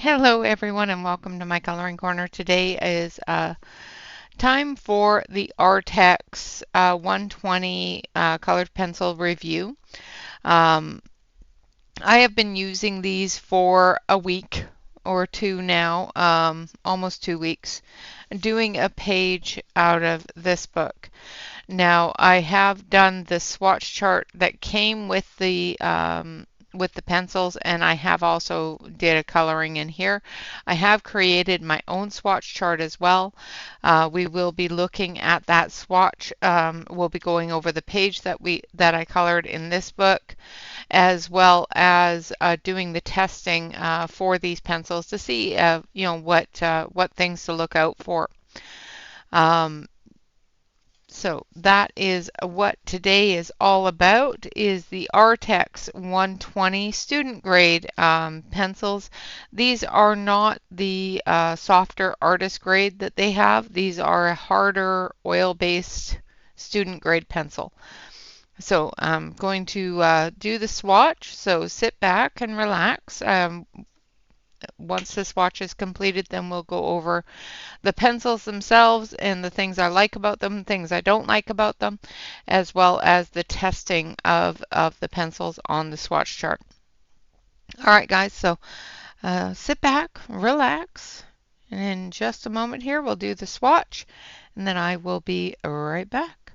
Hello everyone and welcome to my coloring corner. Today is time for the Arrtx 120 colored pencil review. Um, I have been using these for a week or two now, almost 2 weeks, doing a page out of this book. Now I have done the swatch chart that came with the pencils, and I have also did a coloring in here. I have created my own swatch chart as well. We will be looking at that swatch. We'll be going over the page that I colored in this book, as well as doing the testing for these pencils to see what things to look out for. Um, so that is what today is all about, is the Arrtx 120 student grade pencils. These are not the softer artist grade that they have. These are a harder oil-based student grade pencil. So I'm going to do the swatch, so sit back and relax. Once the swatch is completed, then we'll go over the pencils themselves and the things I like about them, things I don't like about them, as well as the testing of the pencils on the swatch chart. All right, guys, so sit back, relax, and in just a moment here, we'll do the swatch, and then I will be right back.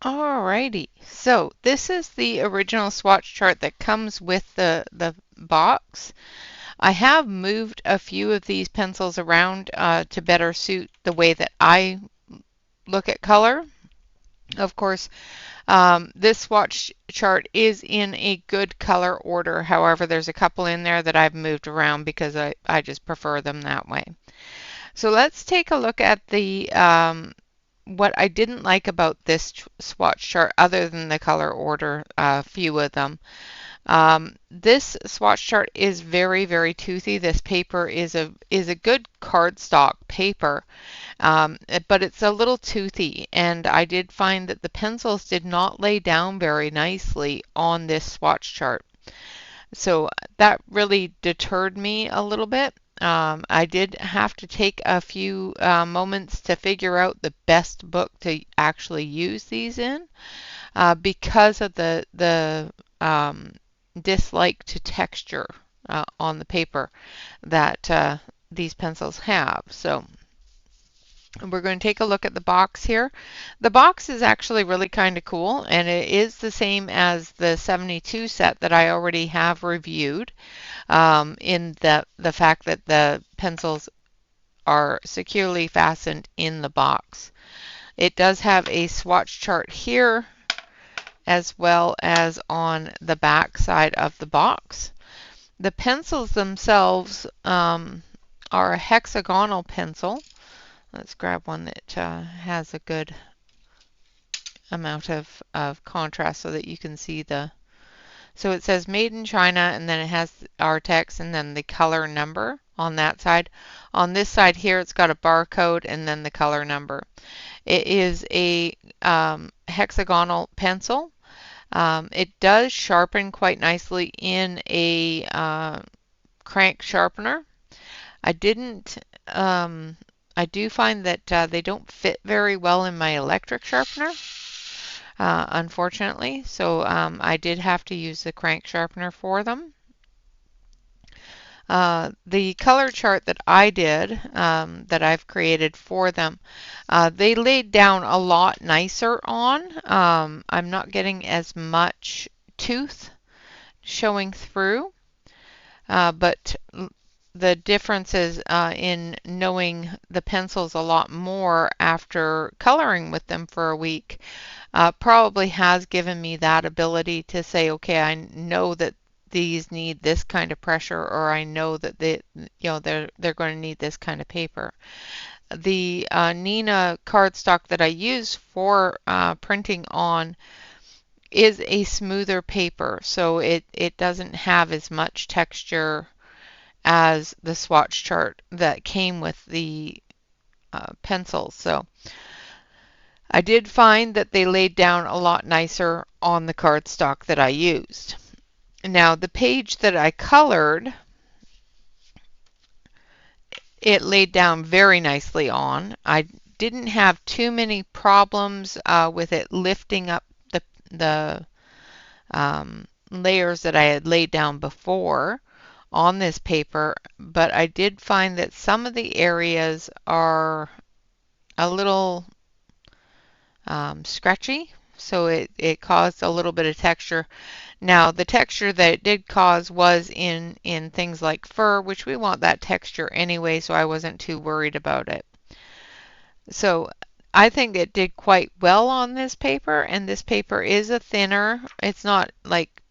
Alrighty, so this is the original swatch chart that comes with the box. I have moved a few of these pencils around to better suit the way that I look at color. Of course, this swatch chart is in a good color order. However, there's a couple in there that I've moved around because I just prefer them that way. So let's take a look at the what I didn't like about this swatch chart, other than the color order, a few of them. This swatch chart is very, very toothy. This paper is a good cardstock paper, but it's a little toothy, and I did find that the pencils did not lay down very nicely on this swatch chart. So that really deterred me a little bit. I did have to take a few moments to figure out the best book to actually use these in, because of the dislike to texture on the paper that these pencils have. So we're going to take a look at the box here. The box is actually really kind of cool, and it is the same as the 72 set that I already have reviewed, in the fact that the pencils are securely fastened in the box. It does have a swatch chart here as well as on the back side of the box. The pencils themselves are a hexagonal pencil. Let's grab one that has a good amount of contrast so that you can see the... So it says made in China, and then it has Arrtx and then the color number on that side. On this side here, it's got a barcode and then the color number. It is a hexagonal pencil. It does sharpen quite nicely in a crank sharpener. I didn't, I do find that they don't fit very well in my electric sharpener, unfortunately. So I did have to use the crank sharpener for them. The color chart that I did, that I've created for them, they laid down a lot nicer on. I'm not getting as much tooth showing through, but the difference is in knowing the pencils a lot more after coloring with them for a week probably has given me that ability to say, okay, I know that these need this kind of pressure, or I know that they're going to need this kind of paper. The Nina cardstock that I use for printing on is a smoother paper, so it doesn't have as much texture as the swatch chart that came with the pencils. So I did find that they laid down a lot nicer on the cardstock that I used. Now the page that I colored, it laid down very nicely on. I didn't have too many problems with it lifting up the layers that I had laid down before on this paper, but I did find that some of the areas are a little scratchy, so it caused a little bit of texture. Now, the texture that it did cause was in things like fur, which we want that texture anyway, so I wasn't too worried about it. So I think it did quite well on this paper, and this paper is a thinner. It's not like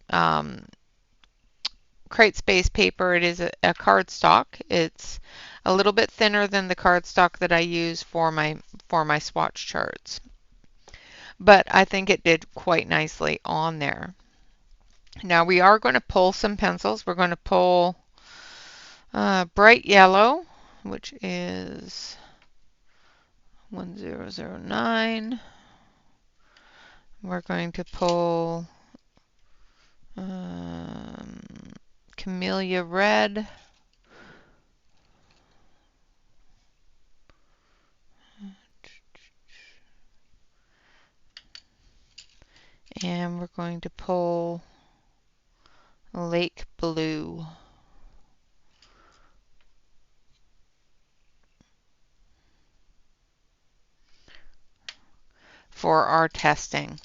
Crate Space paper. It is a cardstock. It's a little bit thinner than the cardstock that I use for my swatch charts. But I think it did quite nicely on there. Now we are going to pull some pencils. We're going to pull bright yellow, which is 1009. We're going to pull Camellia red. And we're going to pull Lake Blue. For our testing.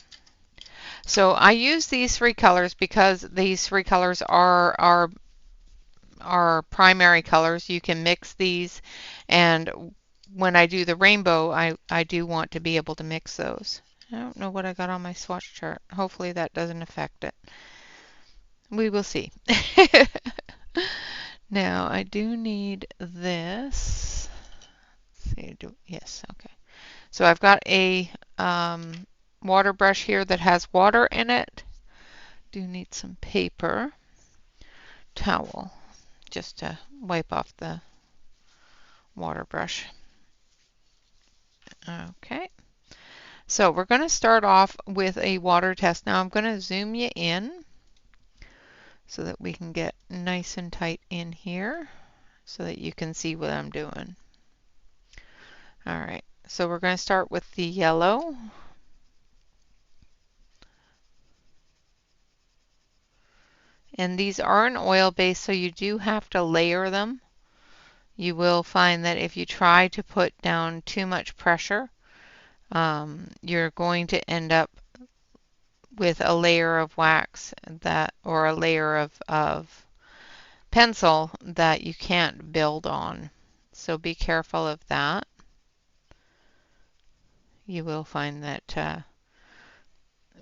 So I use these three colors because these three colors are our primary colors. You can mix these, and when I do the rainbow, I do want to be able to mix those. I don't know what I got on my swatch chart. Hopefully that doesn't affect it. We will see. Now I do need this. Let's see, yes, okay. So I've got a water brush here that has water in it Do need some paper towel just to wipe off the water brush. Okay, so we're going to start off with a water test. Now I'm going to zoom you in so that we can get nice and tight in here so that you can see what I'm doing. All right, so we're going to start with the yellow. And these are an oil base, so you do have to layer them. You will find that if you try to put down too much pressure, you're going to end up with a layer of wax that, or a layer of pencil that you can't build on. So be careful of that. You will find that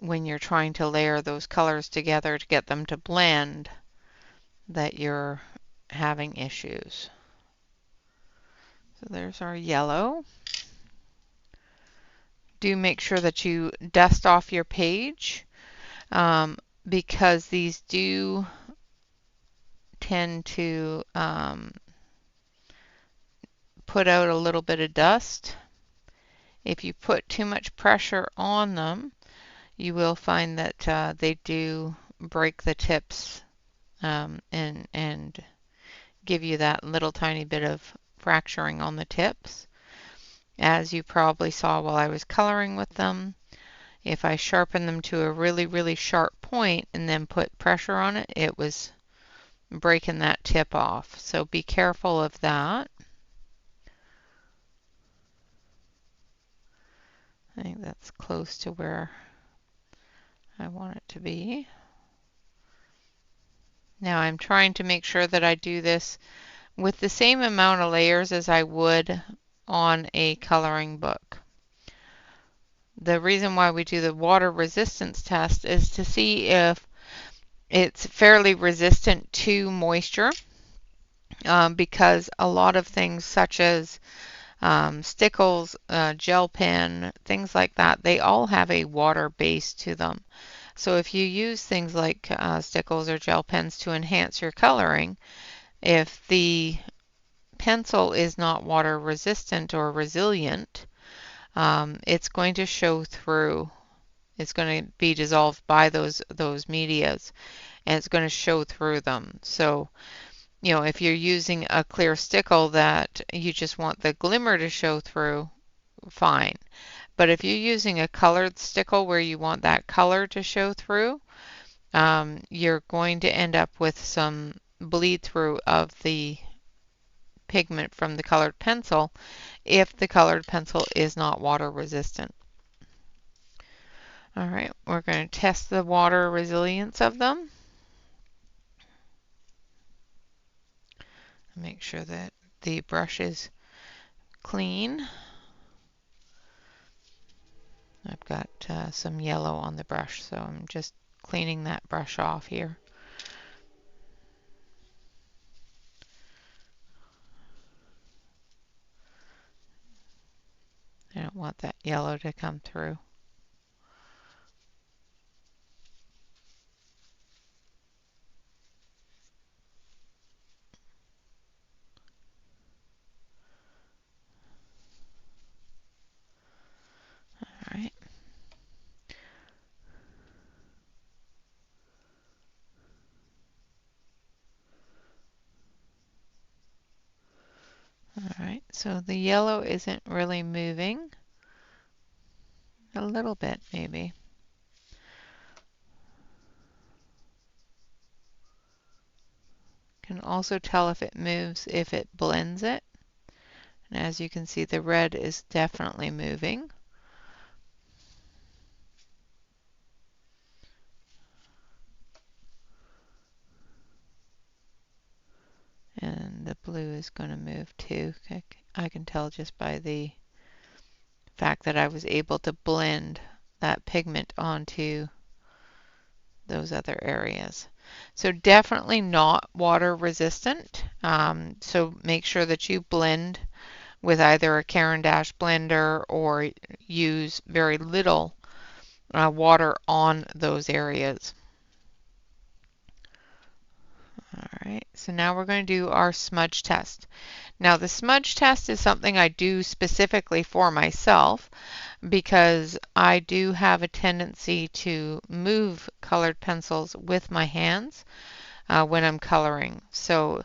when you're trying to layer those colors together to get them to blend, that you're having issues. So there's our yellow. Do make sure that you dust off your page because these do tend to put out a little bit of dust. If you put too much pressure on them, you will find that they do break the tips and give you that little tiny bit of fracturing on the tips. As you probably saw while I was coloring with them, if I sharpen them to a really, really sharp point and then put pressure on it, it was breaking that tip off. So be careful of that. I think that's close to where I want it to be. Now I'm trying to make sure that I do this with the same amount of layers as I would on a coloring book. The reason why we do the water resistance test is to see if it's fairly resistant to moisture, because a lot of things such as stickles, gel pen, things like that, they all have a water base to them. So if you use things like stickles or gel pens to enhance your coloring, if the pencil is not water resistant or resilient, it's going to show through. It's going to be dissolved by those medias, and it's going to show through them. So, you know, if you're using a clear stickle that you just want the glimmer to show through, fine. But if you're using a colored stickle where you want that color to show through, you're going to end up with some bleed through of the pigment from the colored pencil if the colored pencil is not water resistant. All right, we're going to test the water resilience of them. Make sure that the brush is clean. I've got some yellow on the brush, so I'm just cleaning that brush off here. I don't want that yellow to come through. All right. All right, so the yellow isn't really moving. A little bit, maybe. Can also tell if it moves, if it blends it. And as you can see, the red is definitely moving. And the blue is going to move too. I can tell just by the fact that I was able to blend that pigment onto those other areas. So definitely not water resistant. So make sure that you blend with either a Caran d'Ache blender or use very little water on those areas. Alright, so now we're going to do our smudge test. Now the smudge test is something I do specifically for myself because I do have a tendency to move colored pencils with my hands when I'm coloring. So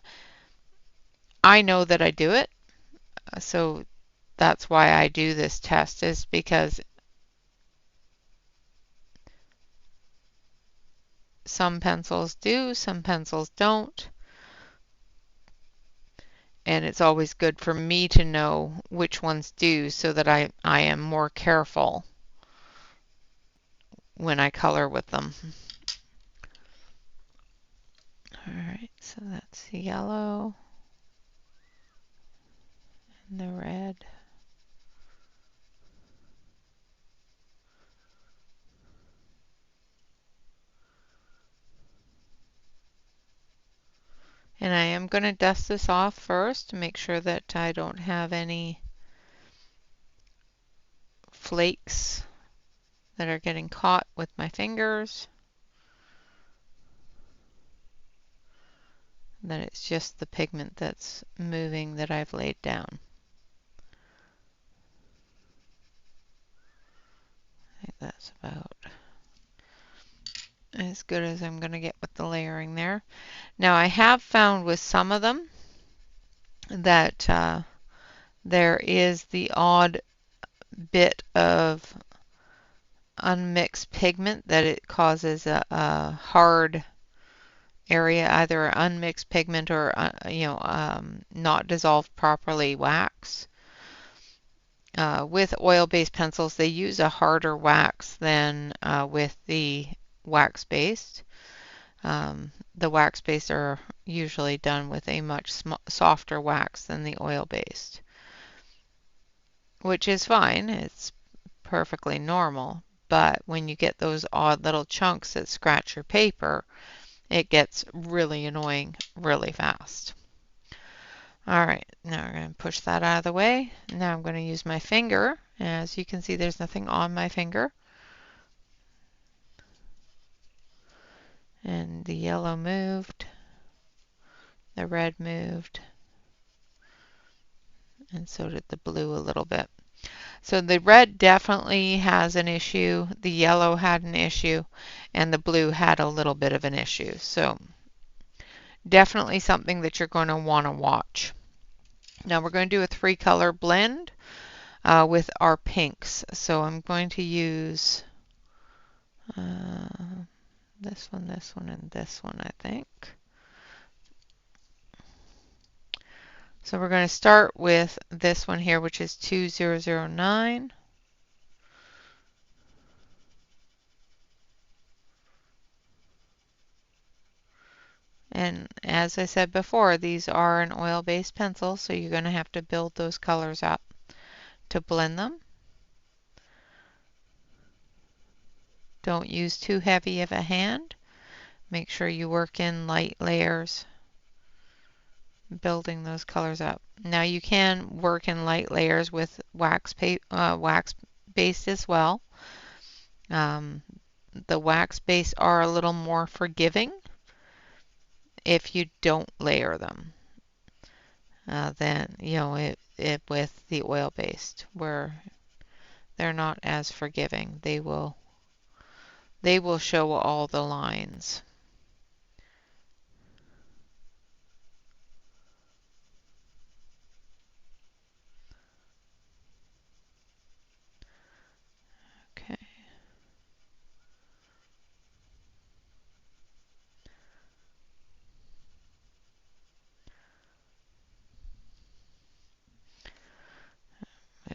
I know that I do it, so that's why I do this test, is because some pencils do, some pencils don't. And it's always good for me to know which ones do so that I am more careful when I color with them. Alright, so that's the yellow and the red. And I am going to dust this off first to make sure that I don't have any flakes that are getting caught with my fingers. That it's just the pigment that's moving that I've laid down. I think that's about as good as I'm going to get with the layering there. Now I have found with some of them that there is the odd bit of unmixed pigment that it causes a hard area, either unmixed pigment or not dissolved properly wax. With oil-based pencils, they use a harder wax than with the wax-based. The wax-based are usually done with a much softer wax than the oil-based, which is fine. It's perfectly normal. But when you get those odd little chunks that scratch your paper, it gets really annoying really fast. Alright, now we're going to push that out of the way. Now I'm going to use my finger. As you can see, there's nothing on my finger. And the yellow moved, the red moved, and so did the blue a little bit. So the red definitely has an issue, the yellow had an issue, and the blue had a little bit of an issue. So definitely something that you're going to want to watch. Now we're going to do a 3-color blend with our pinks. So I'm going to use this one, and this one, I think. So we're going to start with this one here, which is 2009. And as I said before, these are an oil-based pencil, so you're going to have to build those colors up to blend them. Don't use too heavy of a hand. Make sure you work in light layers, building those colors up. Now you can work in light layers with wax-based as well. The wax-based are a little more forgiving if you don't layer them than with the oil-based, where they're not as forgiving. They will show all the lines. Okay.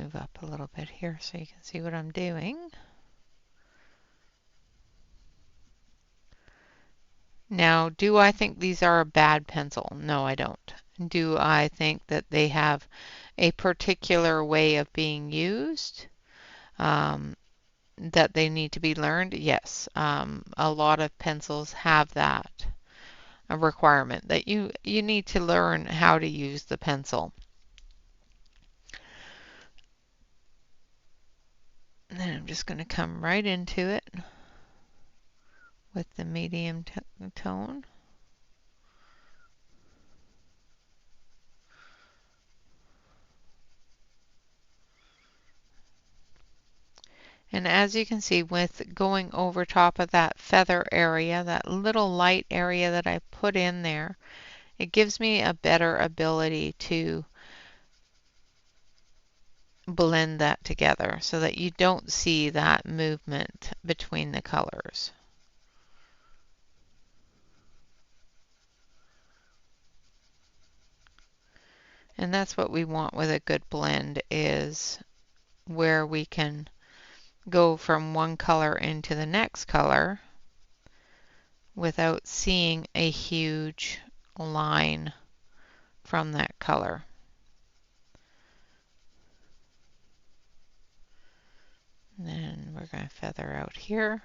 Move up a little bit here so you can see what I'm doing. Now, do I think these are a bad pencil? No, I don't. Do I think that they have a particular way of being used that they need to be learned? Yes. A lot of pencils have that a requirement that you need to learn how to use the pencil. And then I'm just going to come right into it with the medium tone. And as you can see, with going over top of that feather area, that little light area that I put in there, it gives me a better ability to blend that together so that you don't see that movement between the colors. And that's what we want with a good blend, is where we can go from one color into the next color without seeing a huge line from that color. And then we're going to feather out here.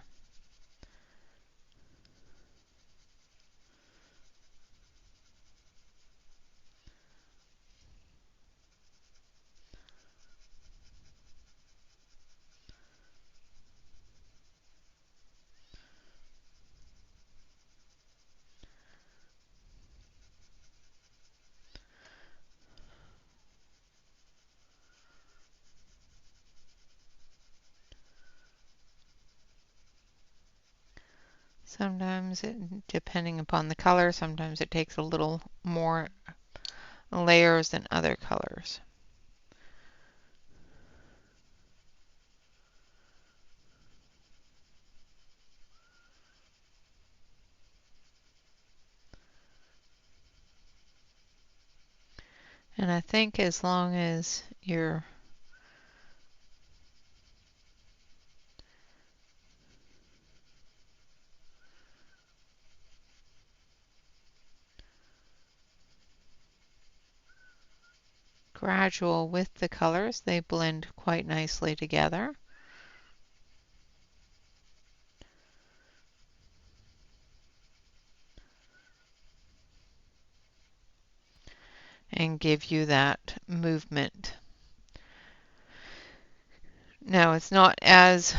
Sometimes, depending upon the color, sometimes it takes a little more layers than other colors. And I think as long as you're gradual with the colors, they blend quite nicely together. And give you that movement. Now it's not as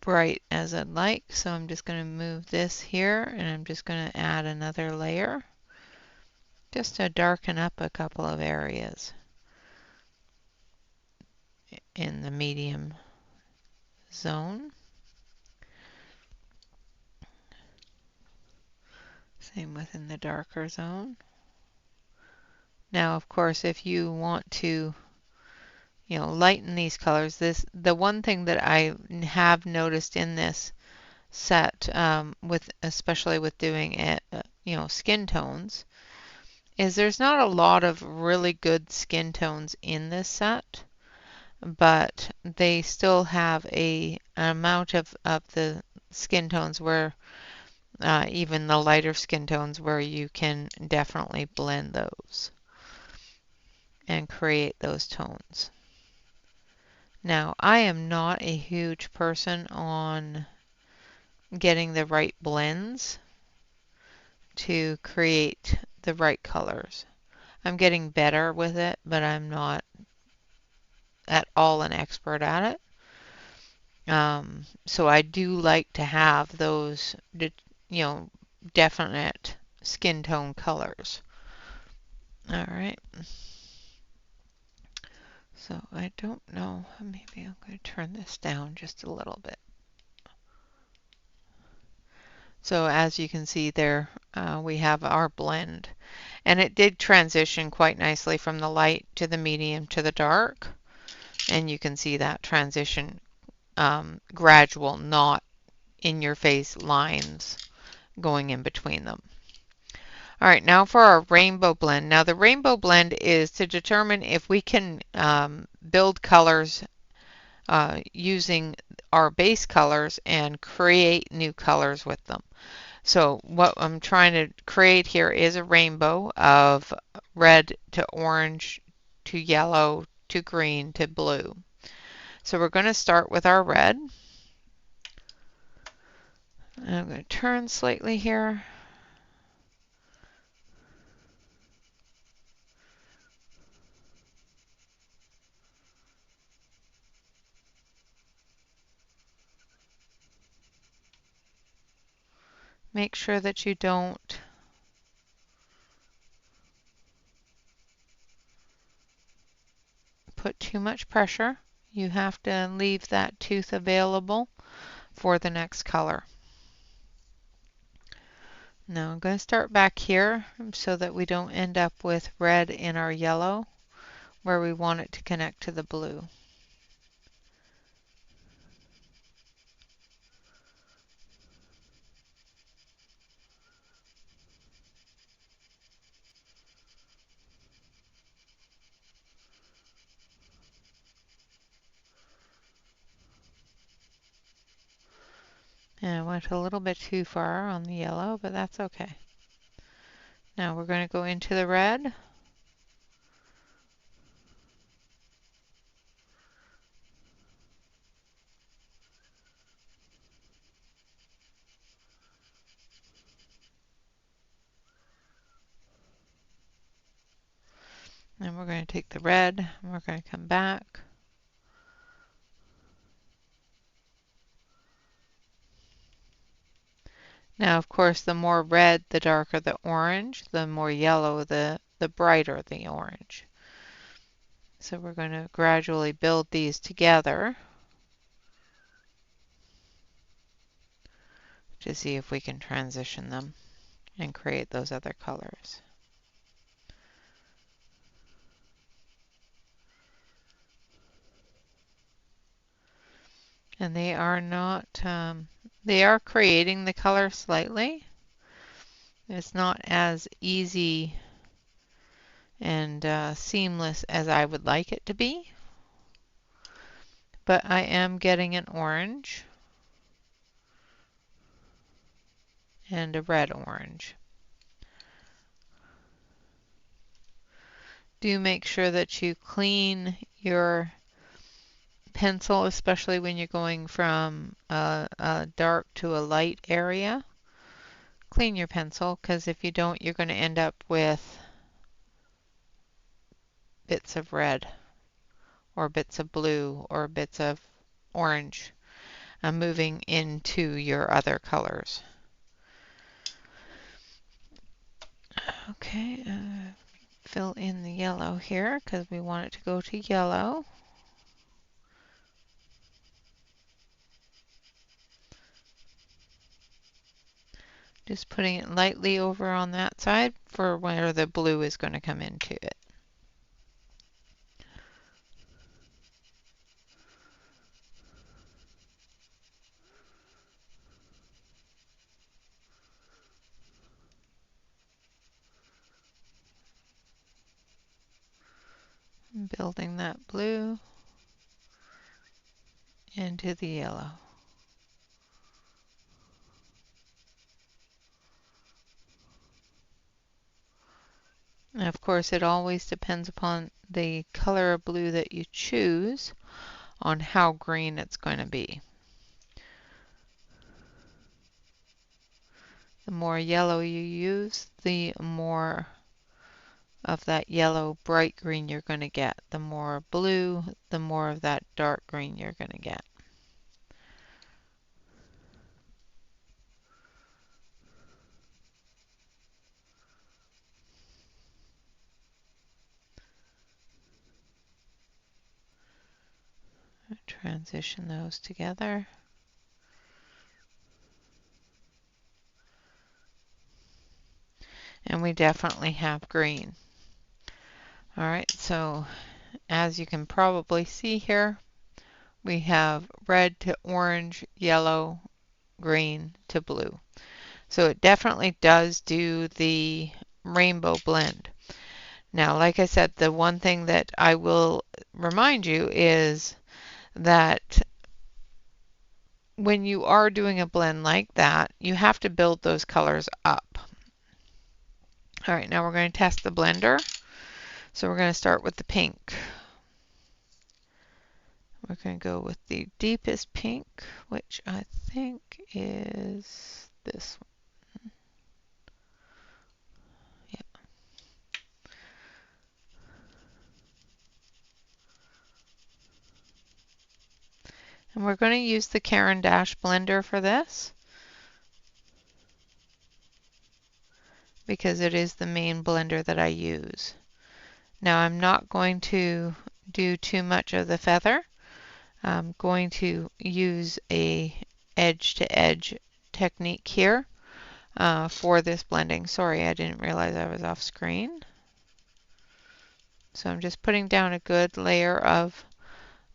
bright as I'd like, so I'm just going to move this here and I'm just going to add another layer just to darken up a couple of areas in the medium zone. Same within the darker zone. Now, of course, if you want to, lighten these colors, the one thing that I have noticed in this set, especially with doing it, skin tones, is there's not a lot of really good skin tones in this set, but they still have an amount of the skin tones where even the lighter skin tones where you can definitely blend those and create those tones. Now, I am not a huge person on getting the right blends to create the right colors. I'm getting better with it, but I'm not at all an expert at it. So I do like to have those, definite skin tone colors. All right. So I don't know, maybe I'm going to turn this down just a little bit. So as you can see there, we have our blend. And it did transition quite nicely from the light to the medium to the dark. And you can see that transition gradual, not in your face lines going in between them. All right, now for our rainbow blend. Now the rainbow blend is to determine if we can build colors using our base colors and create new colors with them. So what I'm trying to create here is a rainbow of red to orange to yellow to green to blue. So we're going to start with our red. And I'm going to turn slightly here. Make sure that you don't too much pressure. You have to leave that tooth available for the next color. Now I'm going to start back here so that we don't end up with red in our yellow where we want it to connect to the blue. And I went a little bit too far on the yellow, but that's okay. Now we're going to go into the red. And we're going to take the red and we're going to come back. Now, of course, the more red, the darker the orange, the more yellow, the brighter the orange. So we're going to gradually build these together to see if we can transition them and create those other colors. And they are not, they are creating the color slightly. It's not as easy and seamless as I would like it to be, but I am getting an orange and a red orange. Do make sure that you clean your pencil, especially when you're going from a dark to a light area. Clean your pencil, because if you don't, you're going to end up with bits of red or bits of blue or bits of orange moving into your other colors. Okay, fill in the yellow here because we want it to go to yellow. Just putting it lightly over on that side for where the blue is going to come into it. Building that blue into the yellow. And of course, it always depends upon the color of blue that you choose on how green it's going to be. The more yellow you use, the more of that yellow bright green you're going to get. The more blue, the more of that dark green you're going to get. Transition those together. And we definitely have green. All right, so as you can probably see here, we have red to orange, yellow, green to blue. So it definitely does do the rainbow blend. Now, like I said, the one thing that I will remind you is that when you are doing a blend like that, you have to build those colors up. All right, now we're going to test the blender. So we're going to start with the pink. We're going to go with the deepest pink, which I think is this one. Yeah. And we're going to use the Caran d'Ache blender for this because it is the main blender that I use. Now I'm not going to do too much of the feather. I'm going to use a edge to edge technique here for this blending. Sorry, I didn't realize I was off screen. So I'm just putting down a good layer of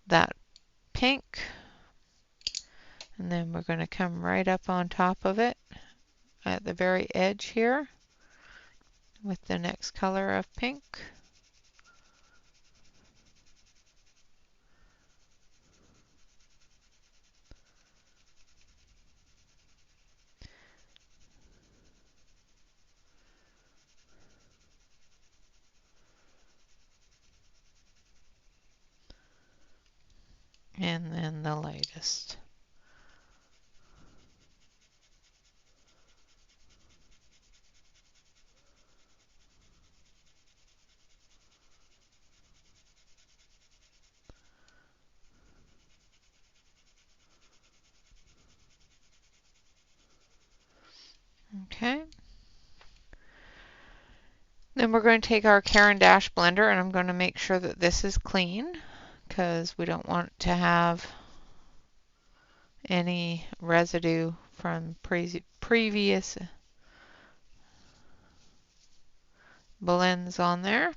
that pink, and then we're going to come right up on top of it at the very edge here with the next color of pink. And then the lightest. Okay. Then we're going to take our Caran d'Ache blender, and I'm going to make sure that this is clean because we don't want to have any residue from previous blends on there.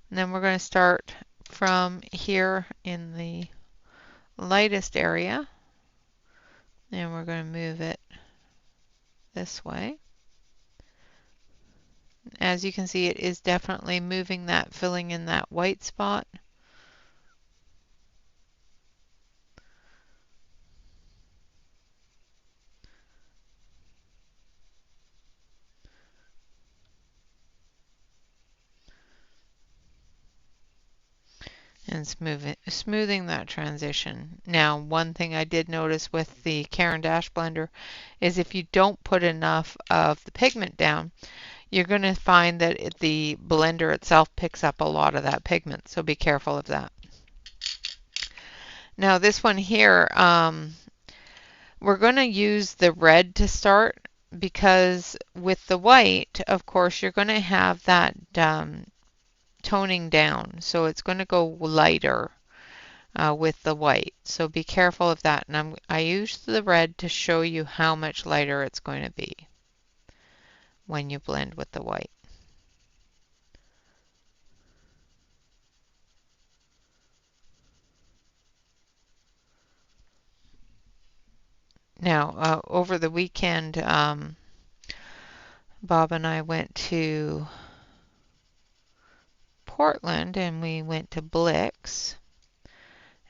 And then we're going to start from here in the lightest area, and we're going to move it this way. As you can see, it is definitely moving that, filling in that white spot. And smoothing that transition. Now, one thing I did notice with the Caran d'Ache blender is if you don't put enough of the pigment down, you're going to find that the blender itself picks up a lot of that pigment, so be careful of that. Now this one here, we're going to use the red to start because with the white, of course, you're going to have that toning down, so it's going to go lighter with the white. So be careful of that. And I use the red to show you how much lighter it's going to be when you blend with the white. Now, over the weekend, Bob and I went to Portland and we went to Blix,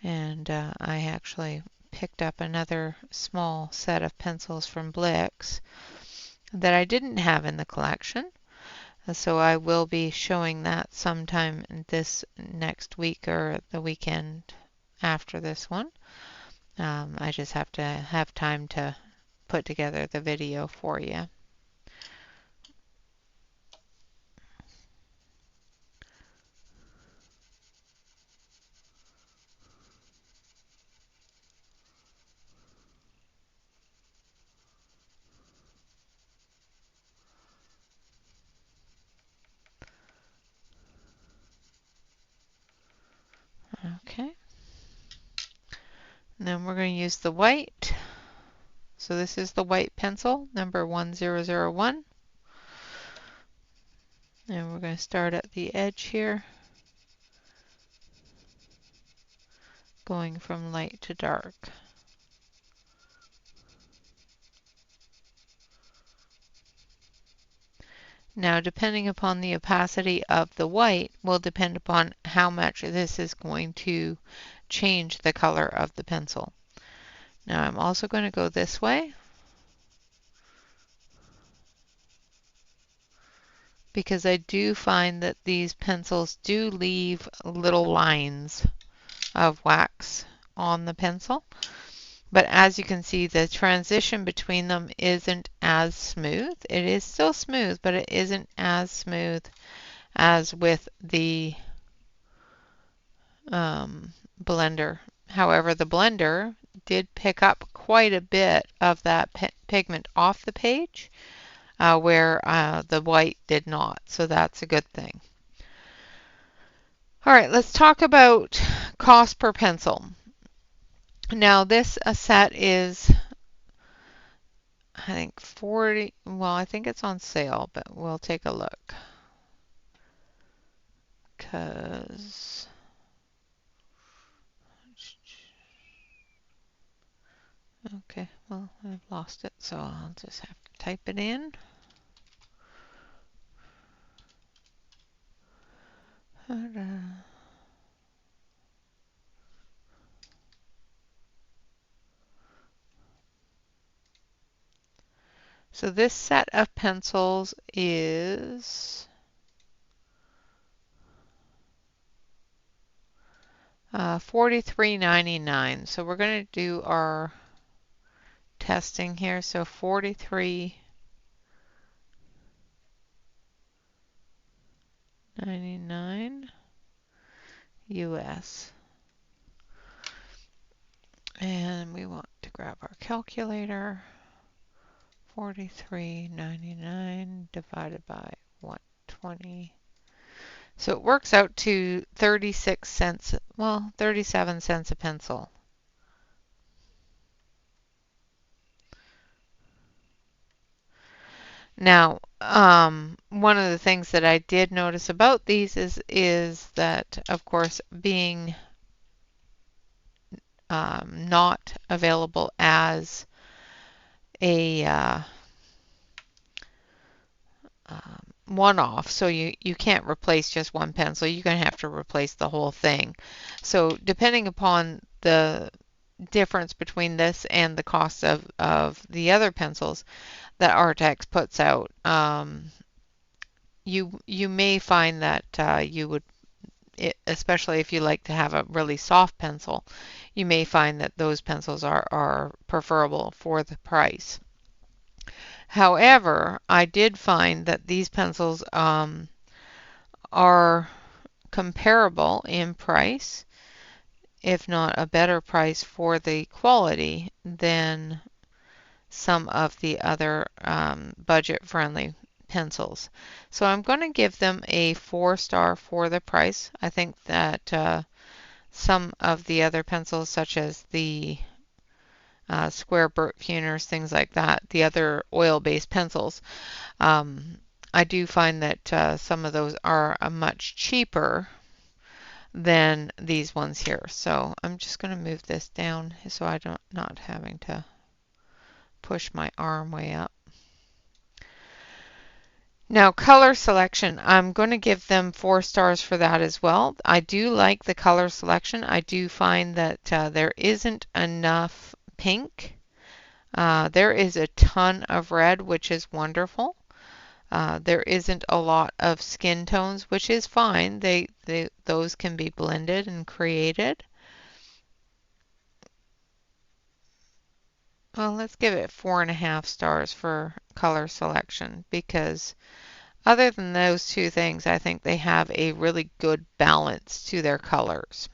and I actually picked up another small set of pencils from Blix that I didn't have in the collection. So I will be showing that sometime this next week or the weekend after this one. I just have to have time to put together the video for you. Okay. And then we're going to use the white. So this is the white pencil, number 1001. And we're going to start at the edge here, going from light to dark. Now, depending upon the opacity of the white will depend upon how much this is going to change the color of the pencil. Now, I'm also going to go this way because I do find that these pencils do leave little lines of wax on the pencil. But as you can see, the transition between them isn't as smooth. It is still smooth, but it isn't as smooth as with the blender. However, the blender did pick up quite a bit of that pigment off the page, where the white did not. So that's a good thing. All right, let's talk about cost per pencil. Now this set is, I think 40, well, I think it's on sale, but we'll take a look. Because, okay, well, I've lost it, so I'll just have to type it in. So this set of pencils is $43.99. So we're going to do our testing here. So $43.99 US. And we want to grab our calculator. $43.99 divided by 120. So it works out to 36 cents, well, 37 cents a pencil. Now, one of the things that I did notice about these is that, of course, being not available as a one-off, so you can't replace just one pencil. You're going to have to replace the whole thing. So depending upon the difference between this and the cost of the other pencils that Arrtx puts out, you may find that you would, especially if you like to have a really soft pencil, you may find that those pencils are preferable for the price. However, I did find that these pencils are comparable in price, if not a better price for the quality than some of the other budget-friendly pencils. So I'm going to give them a 4-star for the price. I think that some of the other pencils, such as the square Burt Funers, things like that, the other oil-based pencils, I do find that some of those are much cheaper than these ones here. So I'm just going to move this down so I don't not having to push my arm way up. Now, color selection, I'm going to give them 4 stars for that as well. I do like the color selection. I do find that there isn't enough pink. There is a ton of red, which is wonderful. There isn't a lot of skin tones, which is fine. Those can be blended and created. Well, let's give it 4.5 stars for color selection, because other than those two things, I think they have a really good balance to their colors.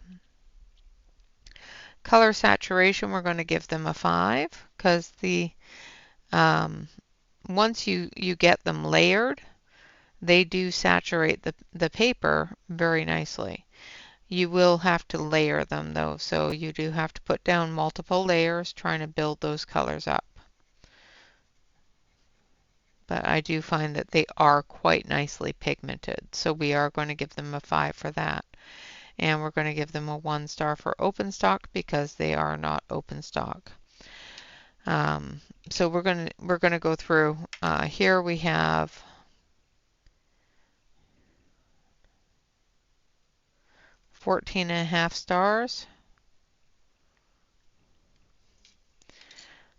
Color saturation, we're going to give them a 5, because once you get them layered, they do saturate the paper very nicely. You will have to layer them though, so you do have to put down multiple layers trying to build those colors up. But I do find that they are quite nicely pigmented, so we are going to give them a 5 for that. And we're going to give them a 1 star for open stock because they are not open stock. So we're going to go through. Here we have 14.5 stars.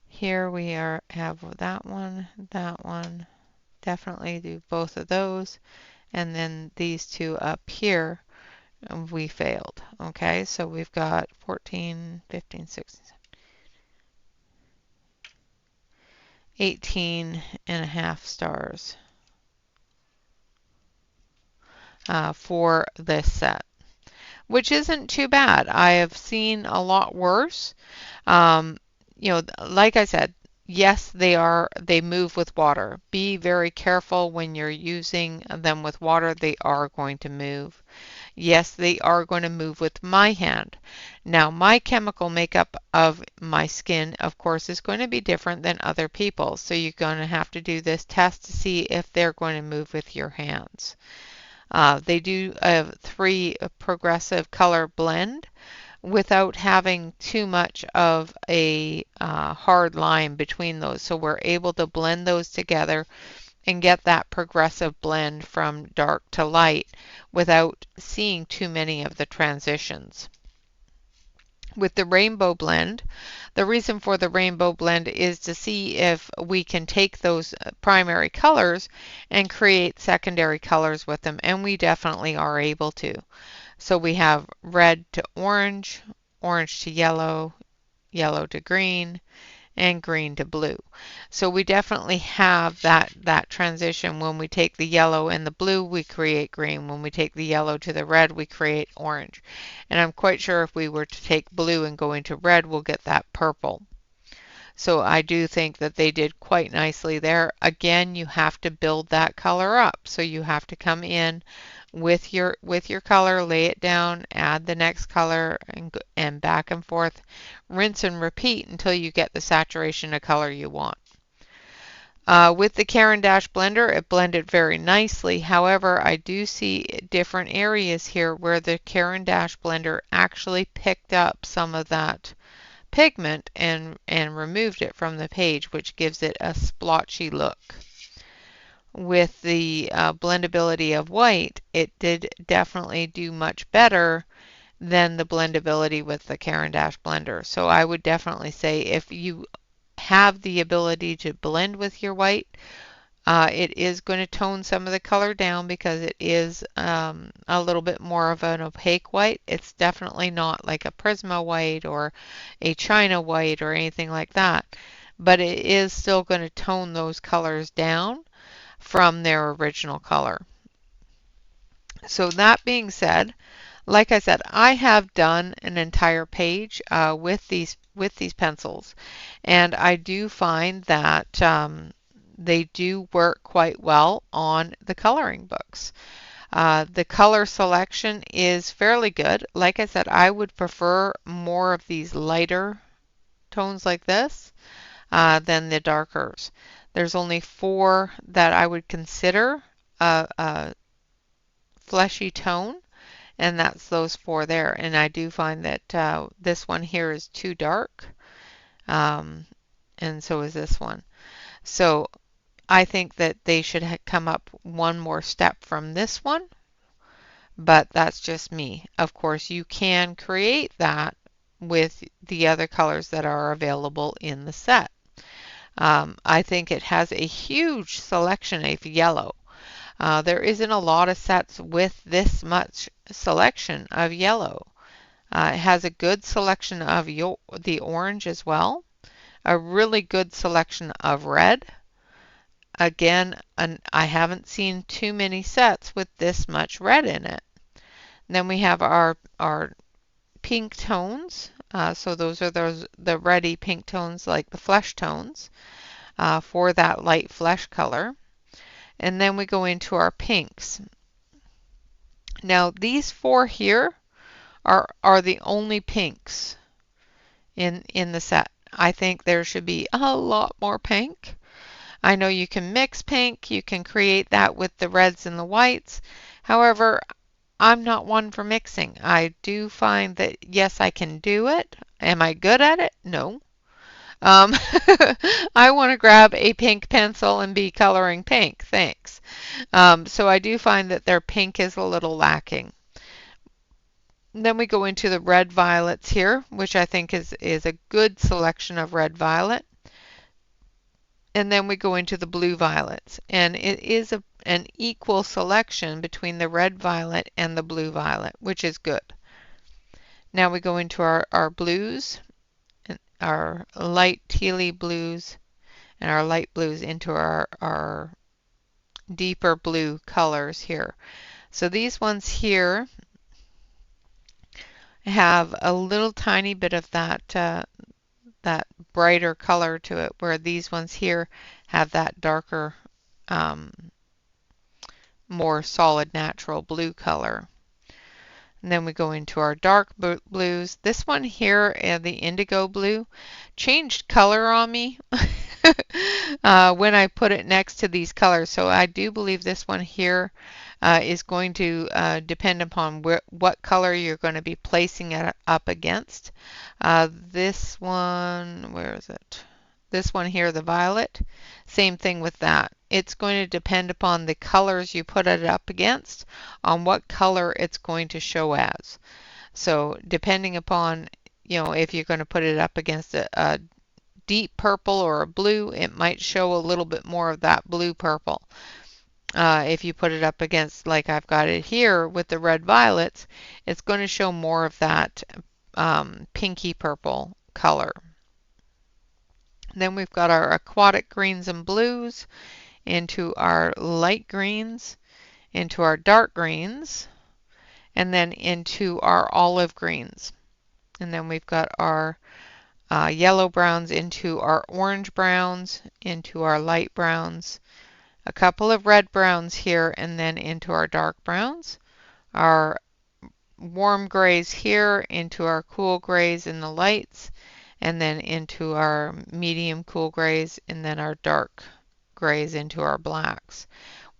Here we have that one. Definitely do both of those. And then these two up here, we failed. Okay, so we've got 14, 15, 16, 18.5 stars for this set, which isn't too bad. I have seen a lot worse. You know, like I said, yes, they move with water. Be very careful when you're using them with water. They are going to move. Yes, they are going to move with my hand. Now, my chemical makeup of my skin, of course, is going to be different than other people's. So you're going to have to do this test to see if they're going to move with your hands. They do a 3 progressive color blend without having too much of a hard line between those. So we're able to blend those together and get that progressive blend from dark to light without seeing too many of the transitions. With the rainbow blend, the reason for the rainbow blend is to see if we can take those primary colors and create secondary colors with them, and we definitely are able to. So we have red to orange, orange to yellow, yellow to green, and green to blue. So we definitely have that transition. When we take the yellow and the blue, we create green. When we take the yellow to the red, we create orange. And I'm quite sure if we were to take blue and go into red, we'll get that purple. So I do think that they did quite nicely there. Again, you have to build that color up. So you have to come in with your color, lay it down, add the next color, and back and forth. Rinse and repeat until you get the saturation of color you want. With the Caran d'Ache blender, it blended very nicely. However, I do see different areas here where the Caran d'Ache blender actually picked up some of that pigment and removed it from the page, which gives it a splotchy look. With the blendability of white, it did definitely do much better than the blendability with the Caran d'Ache blender. So I would definitely say if you have the ability to blend with your white, it is going to tone some of the color down because it is a little bit more of an opaque white. It's definitely not like a Prisma white or a China white or anything like that, but it is still going to tone those colors down from their original color. So that being said, like I said, I have done an entire page with these pencils, and I do find that they do work quite well on the coloring books. The color selection is fairly good. Like I said, I would prefer more of these lighter tones like this than the darkers. There's only 4 that I would consider a fleshy tone, and that's those 4 there. And I do find that this one here is too dark, and so is this one. So I think that they should come up one more step from this one, but that's just me. Of course, you can create that with the other colors that are available in the set. I think it has a huge selection of yellow. There isn't a lot of sets with this much selection of yellow. It has a good selection of the orange as well, a really good selection of red. Again, I haven't seen too many sets with this much red in it. And then we have our pink tones. So those are the reddy pink tones like the flesh tones for that light flesh color. And then we go into our pinks. Now these 4 here are the only pinks in the set. I think there should be a lot more pink. I know you can mix pink, you can create that with the reds and the whites. However, I'm not one for mixing. I do find that, yes, I can do it. Am I good at it? No. I want to grab a pink pencil and be coloring pink. Thanks. So I do find that their pink is a little lacking. And then we go into the red violets here, which I think is a good selection of red violet. And then we go into the blue violets, and it is an equal selection between the red violet and the blue violet, which is good. Now we go into our blues, and our light tealy blues, and our light blues into our deeper blue colors here. So these ones here have a little tiny bit of that that brighter color to it, where these ones here have that darker, more solid natural blue color. And then we go into our dark blues. This one here, the indigo blue, changed color on me when I put it next to these colors. So I do believe this one here is going to depend upon what color you're going to be placing it up against. This one, where is it? This one here, the violet, same thing with that. It's going to depend upon the colors you put it up against, on what color it's going to show as. So depending upon, if you're going to put it up against a deep purple or a blue, it might show a little bit more of that blue purple. If you put it up against, like I've got it here with the red violets, it's going to show more of that pinky purple color. Then we've got our aquatic greens and blues, into our light greens, into our dark greens, and then into our olive greens. And then we've got our yellow browns into our orange browns, into our light browns, a couple of red browns here, and then into our dark browns, our warm grays here, into our cool grays in the lights, and then into our medium cool grays, and then our dark grays into our blacks.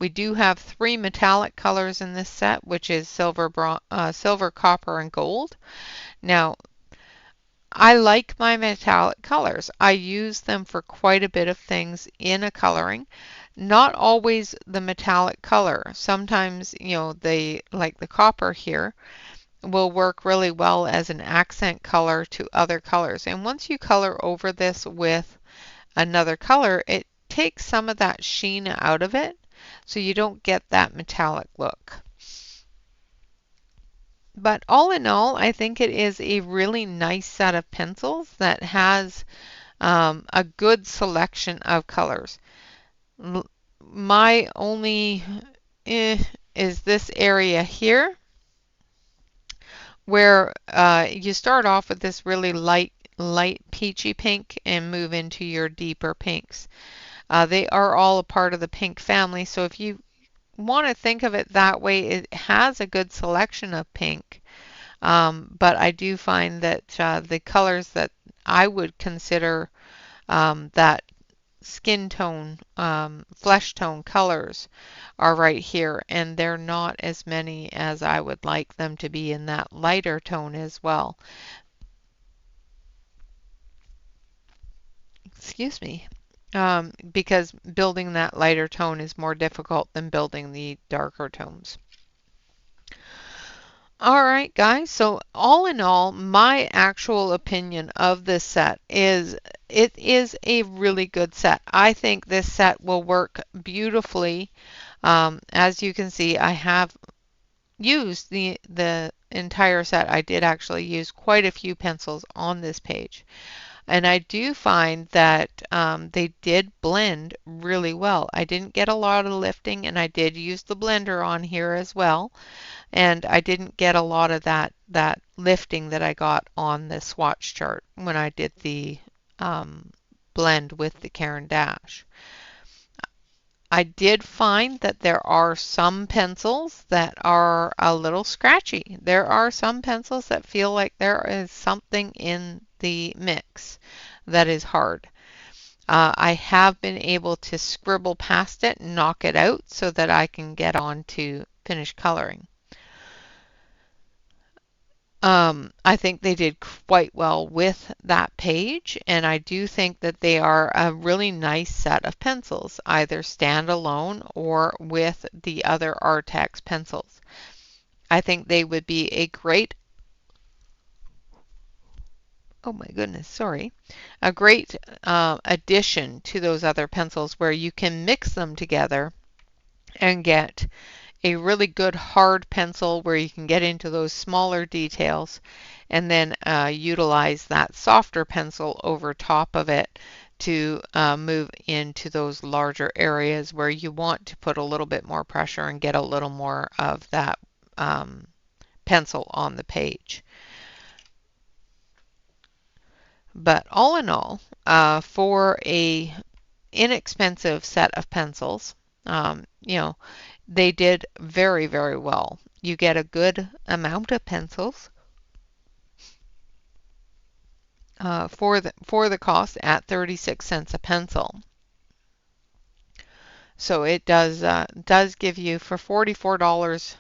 We do have 3 metallic colors in this set, which is silver, copper, and gold. Now, I like my metallic colors. I use them for quite a bit of things in a coloring. Not always the metallic color. Sometimes, they, like the copper here, will work really well as an accent color to other colors. And once you color over this with another color, it takes some of that sheen out of it, so you don't get that metallic look. But all in all, I think it is a really nice set of pencils that has a good selection of colors. My only is this area here, where you start off with this really light peachy pink and move into your deeper pinks. They are all a part of the pink family, so if you want to think of it that way, it has a good selection of pink. But I do find that the colors that I would consider that skin tone, flesh tone colors are right here, and they're not as many as I would like them to be in that lighter tone as well. Excuse me. Because building that lighter tone is more difficult than building the darker tones. All right, guys, so all in all, my actual opinion of this set is it is a really good set. I think this set will work beautifully. As you can see, I have used the entire set. I did actually use quite a few pencils on this page. And I do find that they did blend really well. I didn't get a lot of lifting, and I did use the blender on here as well. And I didn't get a lot of that lifting that I got on the swatch chart when I did the blend with the Caran d'Ache. I did find that there are some pencils that are a little scratchy. There are some pencils that feel like there is something in the mix that is hard. I have been able to scribble past it and knock it out so that I can get on to finish coloring. I think they did quite well with that page, and I do think that they are a really nice set of pencils, either standalone or with the other Arrtx pencils. I think they would be a great, oh my goodness, sorry, a great addition to those other pencils where you can mix them together and get a really good hard pencil where you can get into those smaller details, and then utilize that softer pencil over top of it to move into those larger areas where you want to put a little bit more pressure and get a little more of that pencil on the page. But all in all, for a inexpensive set of pencils, you know, they did very, very well. You get a good amount of pencils for the cost at 36 cents a pencil. So it does give you for $44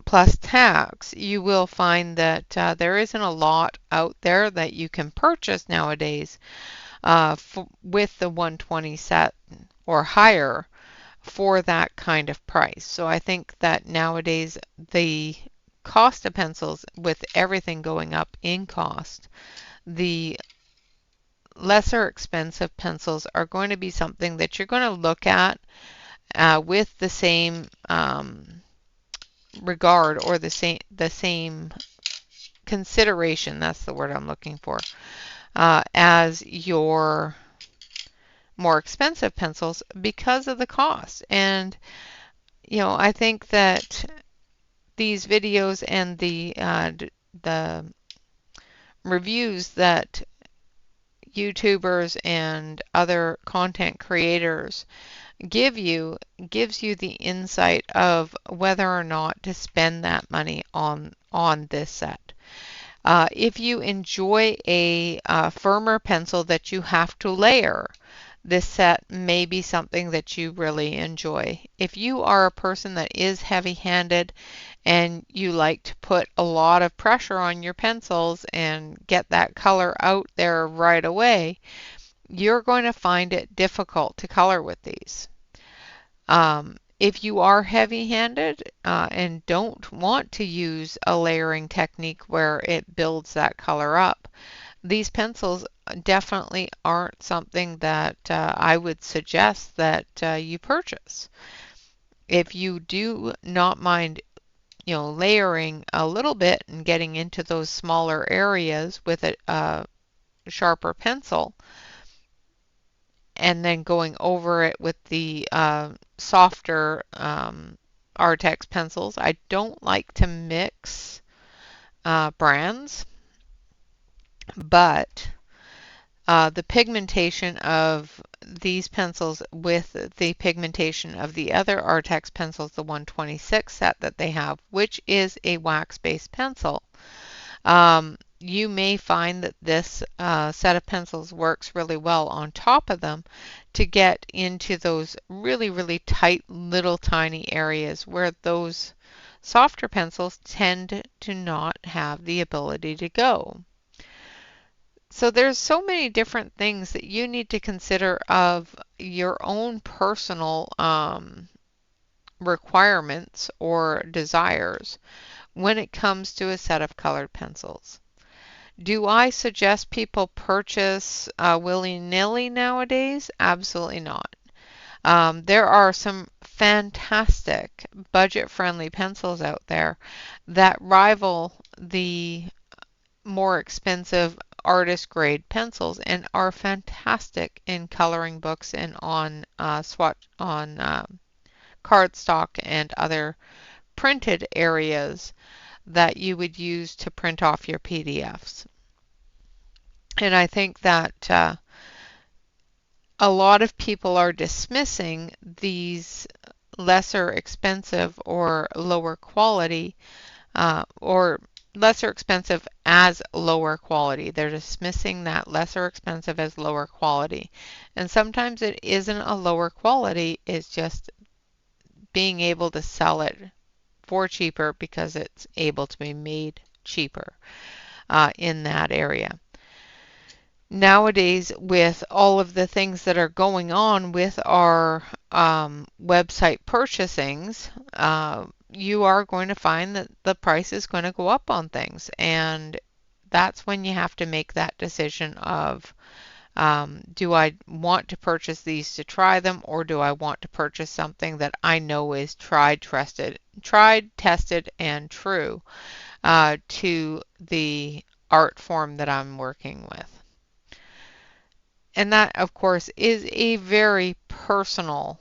plus tax. You will find that there isn't a lot out there that you can purchase nowadays with the 120 set or higher for that kind of price. So I think that nowadays the cost of pencils, with everything going up in cost, the lesser expensive pencils are going to be something that you're going to look at with the same regard, or the same consideration, that's the word I'm looking for, as your more expensive pencils, because of the cost. And I think that these videos and the reviews that YouTubers and other content creators gives you the insight of whether or not to spend that money on this set. If you enjoy a firmer pencil that you have to layer, this set may be something that you really enjoy. If you are a person that is heavy-handed and you like to put a lot of pressure on your pencils and get that color out there right away, you're going to find it difficult to color with these. If you are heavy-handed and don't want to use a layering technique where it builds that color up, these pencils definitely aren't something that I would suggest that you purchase. If you do not mind, layering a little bit and getting into those smaller areas with a sharper pencil, and then going over it with the softer Arrtx pencils. I don't like to mix brands, but the pigmentation of these pencils with the pigmentation of the other Arrtx pencils, the 126 set that they have, which is a wax-based pencil, you may find that this set of pencils works really well on top of them to get into those really, really tight little tiny areas where those softer pencils tend to not have the ability to go. So there's so many different things that you need to consider of your own personal requirements or desires when it comes to a set of colored pencils. Do I suggest people purchase willy-nilly nowadays? Absolutely not. There are some fantastic budget-friendly pencils out there that rival the more expensive artist grade pencils and are fantastic in coloring books and on Swatch, on cardstock and other printed areas that you would use to print off your PDFs. And I think that a lot of people are dismissing these lesser expensive or lower quality, or lesser expensive as lower quality. They're dismissing that lesser expensive as lower quality. And sometimes it isn't a lower quality, it's just being able to sell it for cheaper because it's able to be made cheaper in that area. Nowadays, with all of the things that are going on with our website purchasings, you are going to find that the price is going to go up on things. And that's when you have to make that decision of, do I want to purchase these to try them, or do I want to purchase something that I know is tried, tested, and true to the art form that I'm working with. And that, of course, is a very personal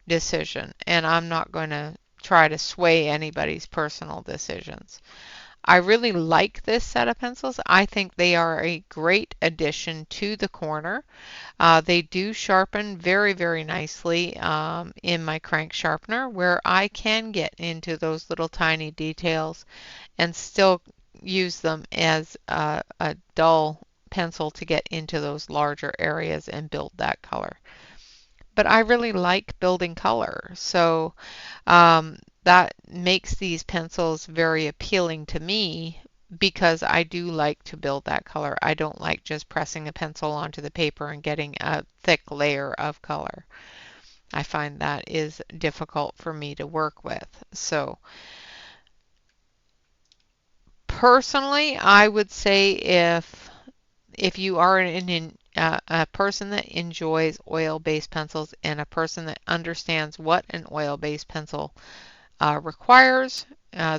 decision, and I'm not going to try to sway anybody's personal decisions. I really like this set of pencils. I think they are a great addition to the corner. They do sharpen very, very nicely in my crank sharpener, where I can get into those little tiny details and still use them as a dull pencil to get into those larger areas and build that color. But I really like building color, so that makes these pencils very appealing to me because I do like to build that color. I don't like just pressing a pencil onto the paper and getting a thick layer of color. I find that is difficult for me to work with. So personally, I would say if you are a person that enjoys oil-based pencils and a person that understands what an oil-based pencil requires,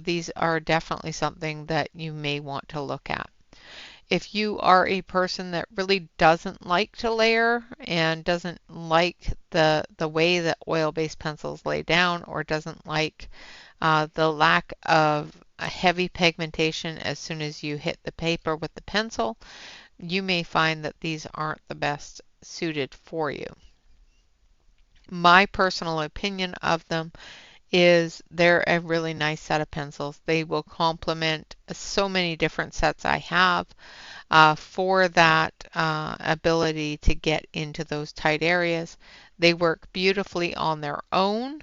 these are definitely something that you may want to look at. If you are a person that really doesn't like to layer and doesn't like the way that oil-based pencils lay down, or doesn't like the lack of a heavy pigmentation as soon as you hit the paper with the pencil, you may find that these aren't the best suited for you. My personal opinion of them is they're a really nice set of pencils. They will complement so many different sets I have for that ability to get into those tight areas. They work beautifully on their own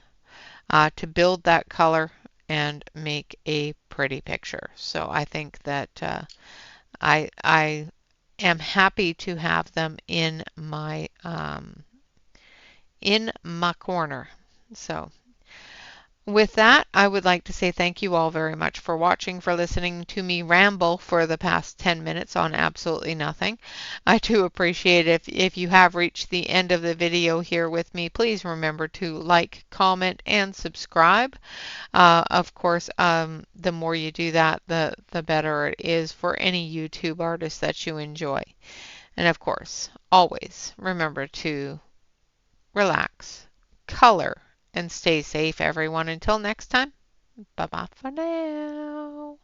to build that color and make a pretty picture. So I think that I am happy to have them in my corner. So with that, I would like to say thank you all very much for watching, for listening to me ramble for the past 10 minutes on absolutely nothing. I do appreciate it. If you have reached the end of the video here with me, please remember to like, comment, and subscribe. Of course, the more you do that, the better it is for any YouTube artist that you enjoy. And of course, always remember to relax, color, and stay safe, everyone. Until next time, bye bye for now.